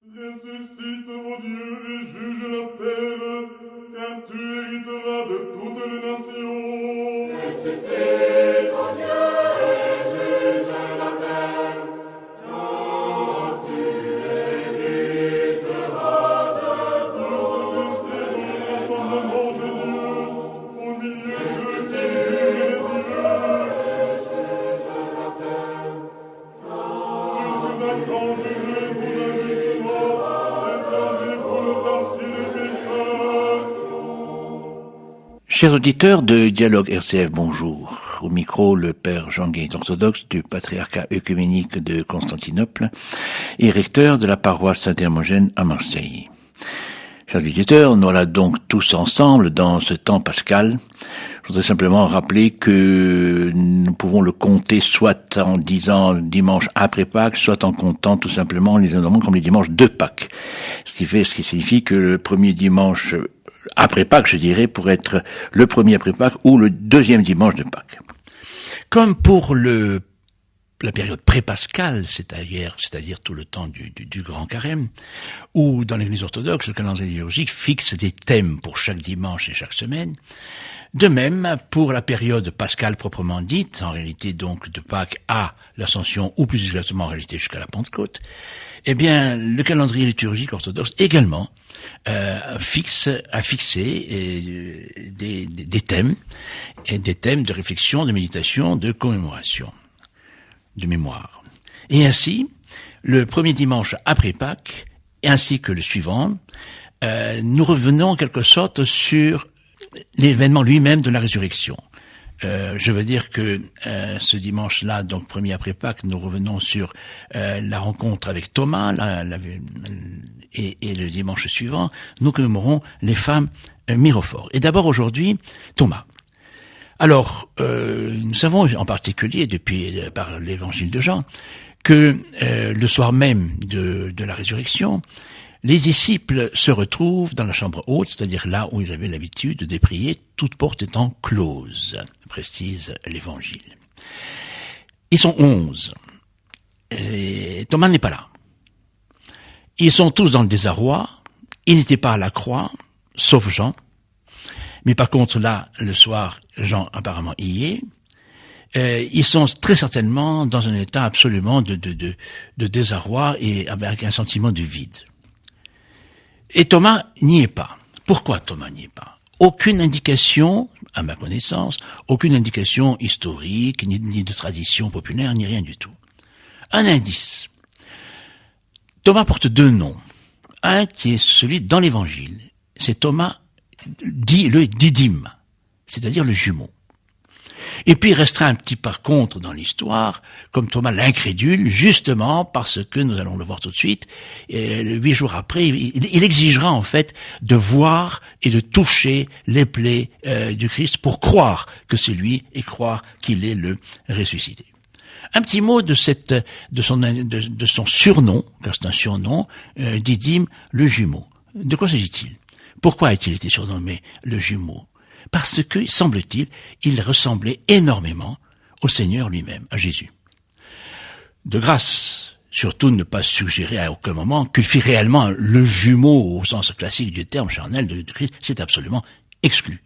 Ressuscite, ô Dieu, et juge la terre, car tu hériteras de toutes les nations. Ressuscite, ô Dieu, et juge la terre, car tu hériteras de toutes les nations. Rassemblement de Dieu, au milieu de ces juges les dieux. Juge la terre, Jusqu'à quand jugerez-vous injustement, et prendrez-vous le parti des pécheurs? Chers auditeurs de Dialogue RCF, bonjour. Au micro, le père Jean-Guy orthodoxe du patriarcat œcuménique de Constantinople et recteur de la paroisse Saint-Hermogène à Marseille. Chers auditeurs, nous voilà donc tous ensemble dans ce temps pascal. Je voudrais simplement rappeler que nous pouvons le compter soit en disant dimanche après Pâques, soit en comptant tout simplement les événements comme les dimanches de Pâques. Ce qui signifie que le premier dimanche après Pâques, je dirais, pourrait être le premier après Pâques ou le deuxième dimanche de Pâques. Comme pour la période pré-pascale, c'est-à-dire tout le temps du Grand Carême, où dans l'Église orthodoxe, le calendrier liturgique fixe des thèmes pour chaque dimanche et chaque semaine. De même, pour la période pascale proprement dite, en réalité donc de Pâques à l'Ascension, ou plus exactement en réalité jusqu'à la Pentecôte, eh bien, le calendrier liturgique orthodoxe également a fixé des thèmes, et des thèmes de réflexion, de méditation, de commémoration, de mémoire. Et ainsi, le premier dimanche après Pâques, ainsi que le suivant, nous revenons en quelque sorte sur l'événement lui-même de la résurrection. Je veux dire que ce dimanche-là, donc premier après Pâques, nous revenons sur la rencontre avec Thomas, et le dimanche suivant, nous commémorons les femmes mirophores. Et d'abord aujourd'hui, Thomas. Alors, nous savons en particulier, par l'évangile de Jean, que le soir même de la résurrection, les disciples se retrouvent dans la chambre haute, c'est-à-dire là où ils avaient l'habitude de prier, toute porte étant close, précise l'évangile. Ils sont 11, et Thomas n'est pas là. Ils sont tous dans le désarroi, il n'était pas à la croix, sauf Jean, mais par contre là, le soir, Jean apparemment y est. Ils sont très certainement dans un état absolument de désarroi et avec un sentiment de vide. Et Thomas n'y est pas. Pourquoi Thomas n'y est pas? Aucune indication, à ma connaissance, aucune indication historique, ni de tradition populaire, ni rien du tout. Un indice. Thomas porte deux noms. Un qui est celui dans l'évangile. C'est Thomas dit le didyme, c'est-à-dire le jumeau. Et puis il restera un petit par contre dans l'histoire, comme Thomas l'incrédule, justement parce que, nous allons le voir tout de suite, 8 jours après, il exigera en fait de voir et de toucher les plaies du Christ pour croire que c'est lui et croire qu'il est le ressuscité. Un petit mot de son surnom, car c'est un surnom, didyme, le jumeau. De quoi s'agit-il? Pourquoi a-t-il été surnommé le jumeau? Parce que, semble-t-il, il ressemblait énormément au Seigneur lui-même, à Jésus. De grâce, surtout ne pas suggérer à aucun moment qu'il fît réellement le jumeau au sens classique du terme charnel de Christ, c'est absolument exclu.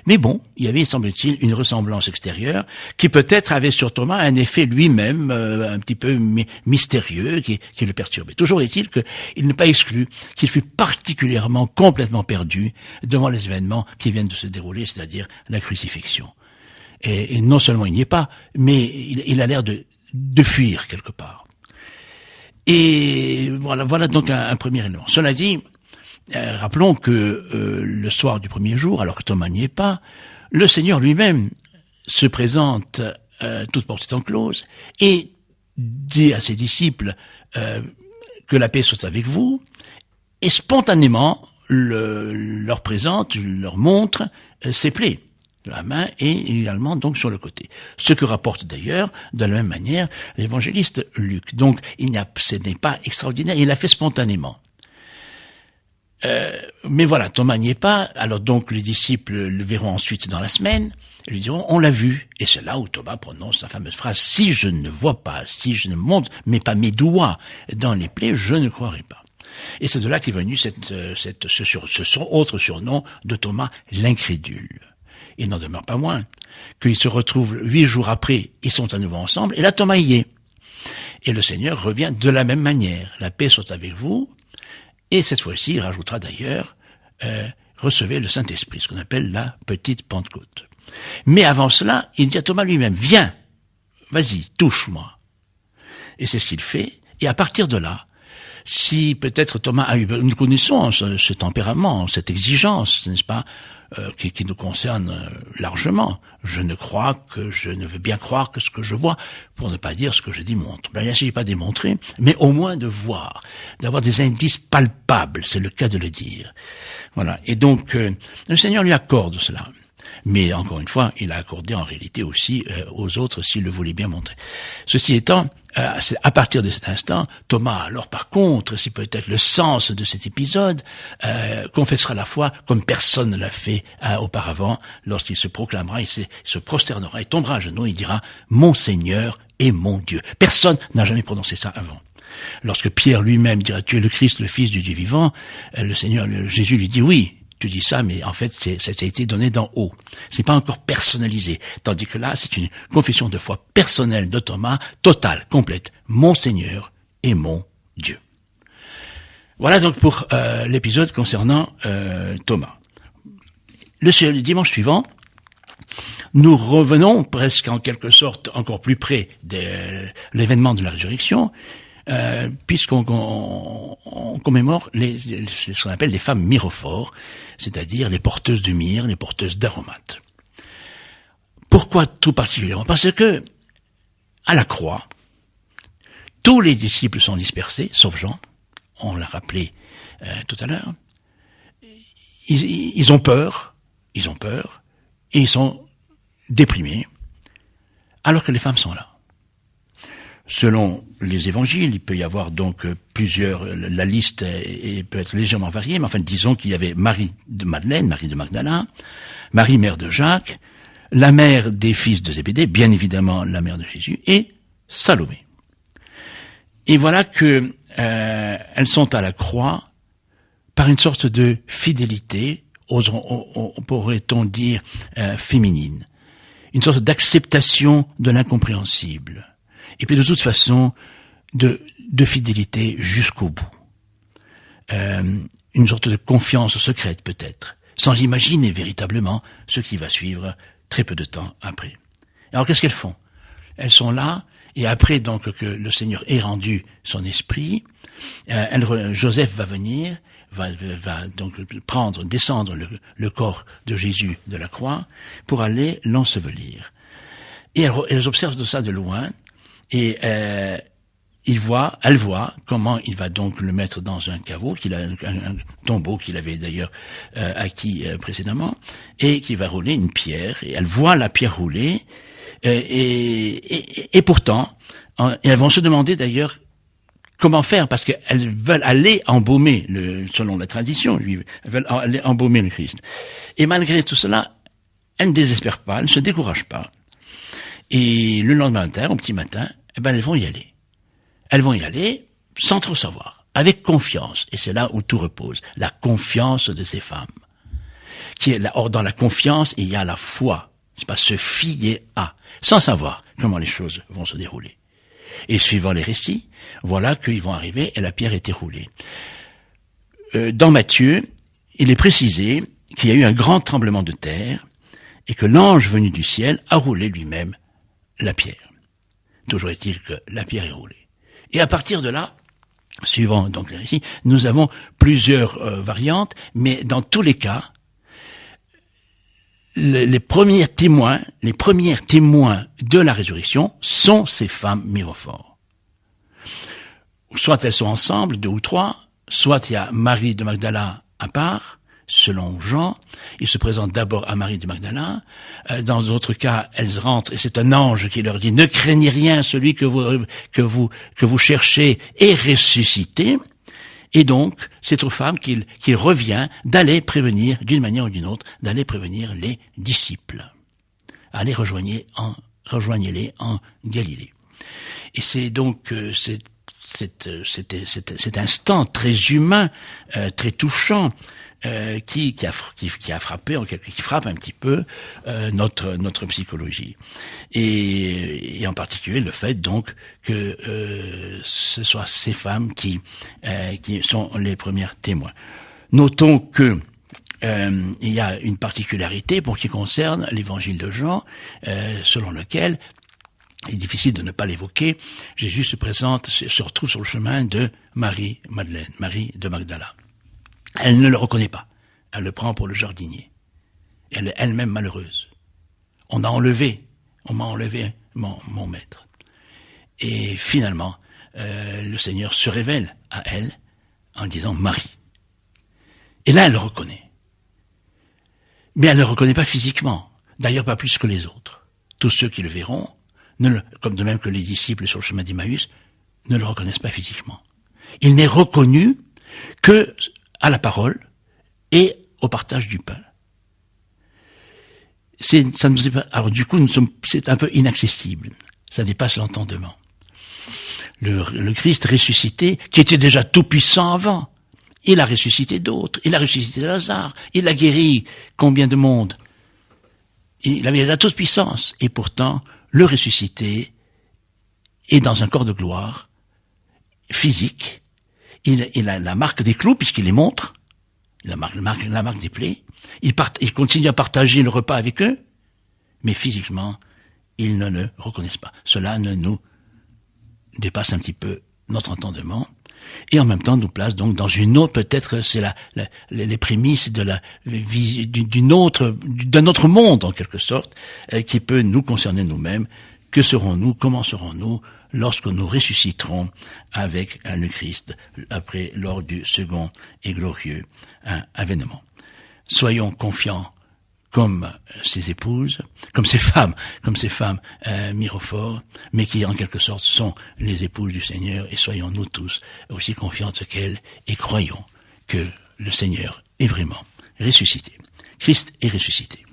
Mais bon, il y avait, semble-t-il, une ressemblance extérieure qui peut-être avait sur Thomas un effet lui-même un petit peu mystérieux qui le perturbait. Toujours est-il qu'il n'est pas exclu qu'il fut particulièrement, complètement perdu devant les événements qui viennent de se dérouler, c'est-à-dire la crucifixion. Et non seulement il n'y est pas, mais il a l'air de fuir quelque part. Et voilà donc un premier élément. Cela dit, rappelons que le soir du premier jour, alors que Thomas n'y est pas, le Seigneur lui-même se présente toute porte étant close et dit à ses disciples que la paix soit avec vous, et spontanément leur présente, leur montre ses plaies de la main et également donc sur le côté. Ce que rapporte d'ailleurs de la même manière l'évangéliste Luc. Donc ce n'est pas extraordinaire, il l'a fait spontanément. Mais voilà, Thomas n'y est pas, alors donc les disciples le verront ensuite dans la semaine, et lui diront, on l'a vu. Et c'est là où Thomas prononce sa fameuse phrase, si je ne vois pas, si je ne monte, mais pas mes doigts dans les plaies, je ne croirai pas. Et c'est de là qu'est venu ce autre surnom de Thomas, l'incrédule. Il n'en demeure pas moins qu'ils se retrouvent 8 jours après, ils sont à nouveau ensemble, et là Thomas y est. Et le Seigneur revient de la même manière. La paix soit avec vous, et cette fois-ci, il rajoutera d'ailleurs, recevez le Saint-Esprit, ce qu'on appelle la petite Pentecôte. Mais avant cela, il dit à Thomas lui-même, viens, vas-y, touche-moi. Et c'est ce qu'il fait, et à partir de là, si peut-être Thomas a eu, nous connaissons ce tempérament, cette exigence, n'est-ce pas, qui nous concerne largement. Je ne veux bien croire que ce que je vois, pour ne pas dire ce que je démontre. Ben, il ne s'agit pas de démontrer, mais au moins de voir, d'avoir des indices palpables, c'est le cas de le dire. Voilà. Et donc, le Seigneur lui accorde cela. Mais encore une fois, il a accordé en réalité aussi aux autres s'il le voulait bien montrer. Ceci étant, à partir de cet instant, Thomas, alors par contre, c'est peut-être le sens de cet épisode, confessera la foi comme personne ne l'a fait auparavant, lorsqu'il se proclamera, il se prosternera, il tombera à genoux, il dira « Mon Seigneur et mon Dieu ». Personne n'a jamais prononcé ça avant. Lorsque Pierre lui-même dira « Tu es le Christ, le Fils du Dieu vivant », Jésus lui dit « Oui ». Tu dis ça, mais en fait, ça a été donné d'en haut. C'est pas encore personnalisé. Tandis que là, c'est une confession de foi personnelle de Thomas, totale, complète. Mon Seigneur et mon Dieu. Voilà donc pour l'épisode concernant Thomas. Le dimanche suivant, nous revenons presque en quelque sorte encore plus près de l'événement de la résurrection, puisqu'on commémore ce qu'on appelle les femmes myrophores, c'est-à-dire les porteuses de myrrhe, les porteuses d'aromates. Pourquoi tout particulièrement? Parce que, à la croix, tous les disciples sont dispersés, sauf Jean, on l'a rappelé tout à l'heure. Ils ont peur, et ils sont déprimés, alors que les femmes sont là. Selon les évangiles, il peut y avoir donc la liste peut être légèrement variée, mais enfin disons qu'il y avait Marie de Madeleine, Marie de Magdala, Marie mère de Jacques, la mère des fils de Zébédée, bien évidemment la mère de Jésus, et Salomé. Et voilà que elles sont à la croix par une sorte de fidélité, pourrait-on dire féminine, une sorte d'acceptation de l'incompréhensible. Et puis de toute façon, de fidélité jusqu'au bout. Une sorte de confiance secrète peut-être, sans imaginer véritablement ce qui va suivre très peu de temps après. Alors qu'est-ce qu'elles font? Elles sont là, et après donc que le Seigneur ait rendu son esprit, Joseph va venir, va donc descendre le corps de Jésus de la croix pour aller l'ensevelir. Et elles observent de ça de loin, et elle voit comment il va donc le mettre dans un caveau, un tombeau qu'il avait d'ailleurs acquis précédemment, et qui va rouler une pierre, et elle voit la pierre rouler, et pourtant, elles vont se demander d'ailleurs comment faire, parce qu'elles veulent aller embaumer, selon la tradition juive, elles veulent aller embaumer le Christ. Et malgré tout cela, elles ne désespèrent pas, elles ne se découragent pas. Et le lendemain matin, au petit matin, elles vont y aller. Elles vont y aller sans trop savoir, avec confiance. Et c'est là où tout repose, la confiance de ces femmes. Or, dans la confiance, il y a la foi. C'est pas se fier à, sans savoir comment les choses vont se dérouler. Et suivant les récits, voilà qu'ils vont arriver et la pierre était roulée. Dans Matthieu, il est précisé qu'il y a eu un grand tremblement de terre et que l'ange venu du ciel a roulé lui-même la pierre. Toujours est-il que la pierre est roulée. Et à partir de là, suivant donc les récits, nous avons plusieurs variantes, mais dans tous les cas, les premiers témoins de la résurrection sont ces femmes myrophores. Soit elles sont ensemble, 2 ou 3, soit il y a Marie de Magdala à part, selon Jean, il se présente d'abord à Marie de Magdala, dans d'autres cas, elles rentrent et c'est un ange qui leur dit « Ne craignez rien, celui que vous cherchez est ressuscité ». Et donc, c'est aux femmes qu'il revient d'aller prévenir, d'une manière ou d'une autre, d'aller prévenir les disciples. Allez, rejoignez-les en Galilée. Et c'est donc cet instant très humain, très touchant, qui a frappé, qui frappe un petit peu notre psychologie, et en particulier le fait donc que ce soit ces femmes qui sont les premières témoins. Notons que il y a une particularité pour ce qui concerne l'évangile de Jean, selon lequel, il est difficile de ne pas l'évoquer, Jésus se retrouve sur le chemin de Marie-Madeleine, Marie de Magdala. Elle ne le reconnaît pas. Elle le prend pour le jardinier. Elle est elle-même malheureuse. On m'a enlevé mon maître. Et finalement, le Seigneur se révèle à elle en disant Marie. Et là, elle le reconnaît. Mais elle ne le reconnaît pas physiquement. D'ailleurs, pas plus que les autres. Tous ceux qui le verront, comme de même que les disciples sur le chemin d'Emmaüs, ne le reconnaissent pas physiquement. Il n'est reconnu que à la parole et au partage du pain. Alors du coup, c'est un peu inaccessible. Ça dépasse l'entendement. Le Christ ressuscité, qui était déjà tout puissant avant, il a ressuscité d'autres. Il a ressuscité Lazare. Il a guéri combien de monde. Il avait la toute puissance. Et pourtant, le ressuscité est dans un corps de gloire physique. Il a la marque des clous puisqu'il les montre. Il a la marque des plaies. Il continue à partager le repas avec eux. Mais physiquement, ils ne le reconnaissent pas. Cela ne nous dépasse un petit peu notre entendement. Et en même temps, nous place donc dans une autre, peut-être c'est les prémices d'un autre monde en quelque sorte, qui peut nous concerner nous-mêmes. Que serons-nous, comment serons-nous lorsque nous ressusciterons avec le Christ lors du second et glorieux avènement. Soyons confiants comme ces épouses, comme ces femmes mirophores, mais qui en quelque sorte sont les épouses du Seigneur, et soyons nous tous aussi confiantes qu'elles, et croyons que le Seigneur est vraiment ressuscité. Christ est ressuscité.